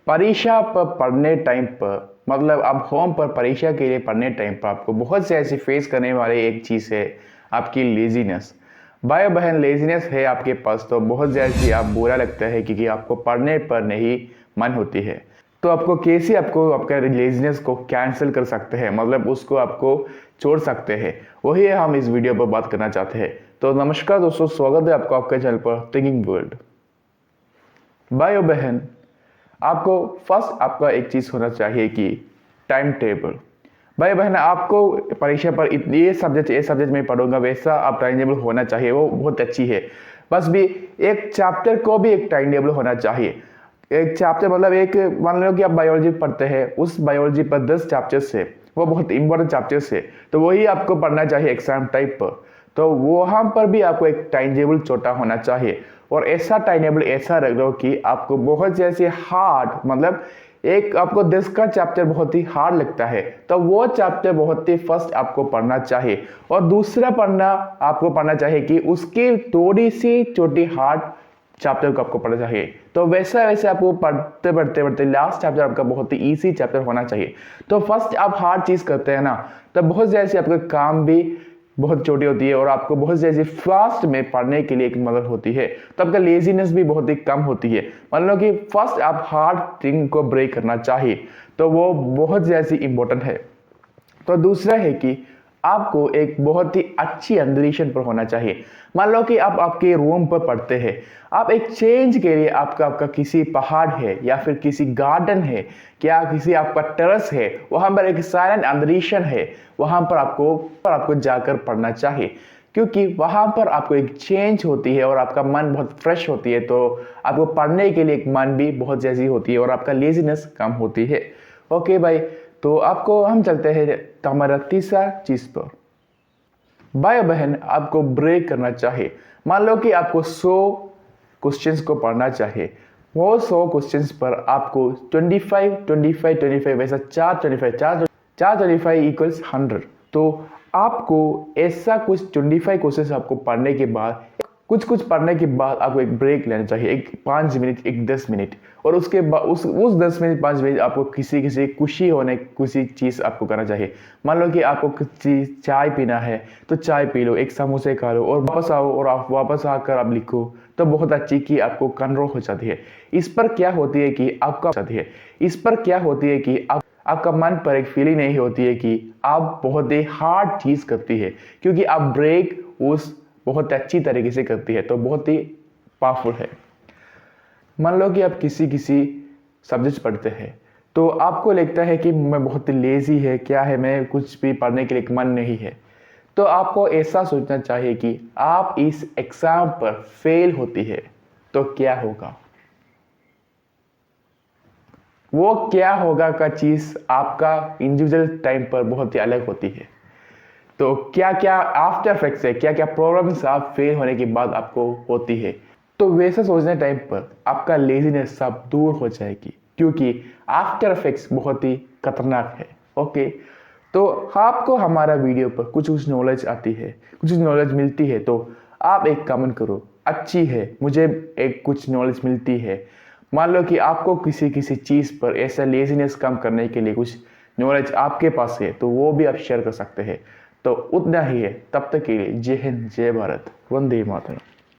परीक्षा पर पढ़ने टाइम पर मतलब आप होम पर परीक्षा के लिए पढ़ने टाइम पर आपको बहुत से ऐसी फेस करने वाले एक चीज़ है आपकी लेजीनेस। भाई बहन लेजीनेस है आपके पास तो बहुत ज़्यादा आप बुरा लगता है क्योंकि आपको पढ़ने पर नहीं मन होती है। तो आपको कैसे आपको आपका लेजीनेस को कैंसिल कर सकते हैं, मतलब उसको आपको छोड़ सकते हैं, वही हम इस वीडियो पर बात करना चाहते हैं। तो नमस्कार दोस्तों, स्वागत है आपको आपके चैनल पर थिंकिंग वर्ल्ड। भाई बहन आपको फर्स्ट आपका एक चीज़ होना चाहिए कि टाइम टेबल। भाई बहन आपको परीक्षा पर इतनी ये सब्जेक्ट में पढ़ूंगा वैसा आप टाइम टेबल होना चाहिए, वो बहुत अच्छी है। बस भी एक चैप्टर को भी एक टाइम टेबल होना चाहिए। एक चैप्टर मतलब एक मान लो कि आप बायोलॉजी पढ़ते हैं, उस बायोलॉजी पर 10 चैप्टर्स है, वो बहुत इंपॉर्टेंट चैप्टर्स है, तो वही आपको पढ़ना चाहिए एग्जाम टाइप पर। तो वहाँ पर भी आपको एक टाइम टेबल छोटा होना चाहिए और ऐसा टाइम टेबल ऐसा रख लो कि आपको बहुत जैसे हार्ड मतलब एक आपको 10 का चैप्टर बहुत ही हार्ड लगता है तो वो चैप्टर बहुत ही फर्स्ट आपको पढ़ना चाहिए और दूसरा पढ़ना आपको पढ़ना चाहिए कि उसकी थोड़ी सी छोटी हार्ड चैप्टर को आपको पढ़ना चाहिए। तो वैसा वैसे आपको पढ़ते पढ़ते पढ़ते लास्ट चैप्टर आपका बहुत ही इजी चैप्टर होना चाहिए। तो फर्स्ट आप हार्ड चीज़ करते हैं ना, तो बहुत जैसे आपका काम भी बहुत छोटी होती है और आपको बहुत जैसे फास्ट में पढ़ने के लिए एक मदद होती है, तो आपका लेजीनेस भी बहुत ही कम होती है। मान लो कि फर्स्ट आप हार्ड थिंग को ब्रेक करना चाहिए, तो वो बहुत जैसी इंपॉर्टेंट है। तो दूसरा है कि आपको एक बहुत ही अच्छी अंडरस्टैंडिंग पर होना चाहिए। मान लो कि आप आपके रूम पर पढ़ते हैं, आप एक चेंज के लिए आपका आपका किसी पहाड़ है या फिर किसी गार्डन है, क्या किसी आपका टेरेस है, वहां पर एक साइलेंट अंडरस्टैंडिंग है, वहां पर आपको जाकर पढ़ना चाहिए क्योंकि वहां पर आपको एक चेंज होती है और आपका मन बहुत फ्रेश होती है। तो आपको पढ़ने के लिए एक मन भी बहुत जैसी होती है और आपका लेजीनेस कम होती है। ओके भाई, तो आपको हम चलते हैं तो हमारा तीसरा चीज पर। भाई बहन आपको ब्रेक करना चाहिए। मान लो कि आपको 100 क्वेश्चंस को पढ़ना चाहिए, वो 100 क्वेश्चंस पर आपको 25 25 25 वैसा 4 25 इक्वल्स 100। तो आपको ऐसा कुछ 25 क्वेश्चंस आपको पढ़ने के बाद कुछ पढ़ने के बाद आपको एक ब्रेक लेना चाहिए, एक 5 मिनट एक 10 मिनट, और उसके बाद उस 10 मिनट 5 मिनट आपको किसी खुशी होने किसी चीज़ आपको करना चाहिए। मान लो कि आपको किसी चाय पीना है तो चाय पी लो, एक समोसे खा लो और वापस आओ और आप वापस आकर आप लिखो, तो बहुत अच्छी की आपको कंट्रोल हो जाती है। इस पर क्या होती है कि आपका मन पर एक फीलिंग नहीं होती है कि आप बहुत ही हार्ड चीज़ करती है, क्योंकि आप ब्रेक उस बहुत अच्छी तरीके से करती है, तो बहुत ही पावरफुल है। मान लो कि आप किसी सब्जेक्ट पढ़ते हैं तो आपको लगता है कि मैं बहुत लेजी है, क्या है, मैं कुछ भी पढ़ने के लिए मन नहीं है, तो आपको ऐसा सोचना चाहिए कि आप इस एग्जाम पर फेल होती है तो क्या होगा, वो क्या होगा का चीज आपका इंडिविजुअल टाइम पर बहुत ही अलग होती है। तो क्या क्या आफ्टर इफेक्ट्स है, क्या क्या प्रॉब्लम्स आप फेल होने के बाद आपको होती है, तो वैसे सोचने टाइम पर आपका लेजीनेस सब दूर हो जाएगी, क्योंकि आफ्टर इफेक्ट्स बहुत ही खतरनाक है। ओके, तो आपको हमारा वीडियो पर कुछ नॉलेज आती है, कुछ नॉलेज मिलती है, तो आप एक कमेंट करो अच्छी है, मुझे एक कुछ नॉलेज मिलती है। मान लो कि आपको किसी चीज़ पर ऐसा लेजीनेस कम करने के लिए कुछ नॉलेज आपके पास है, तो वो भी आप शेयर कर सकते हैं। तो उतना ही है, तब तक के लिए जय हिंद जय भारत, वंदे मातरम।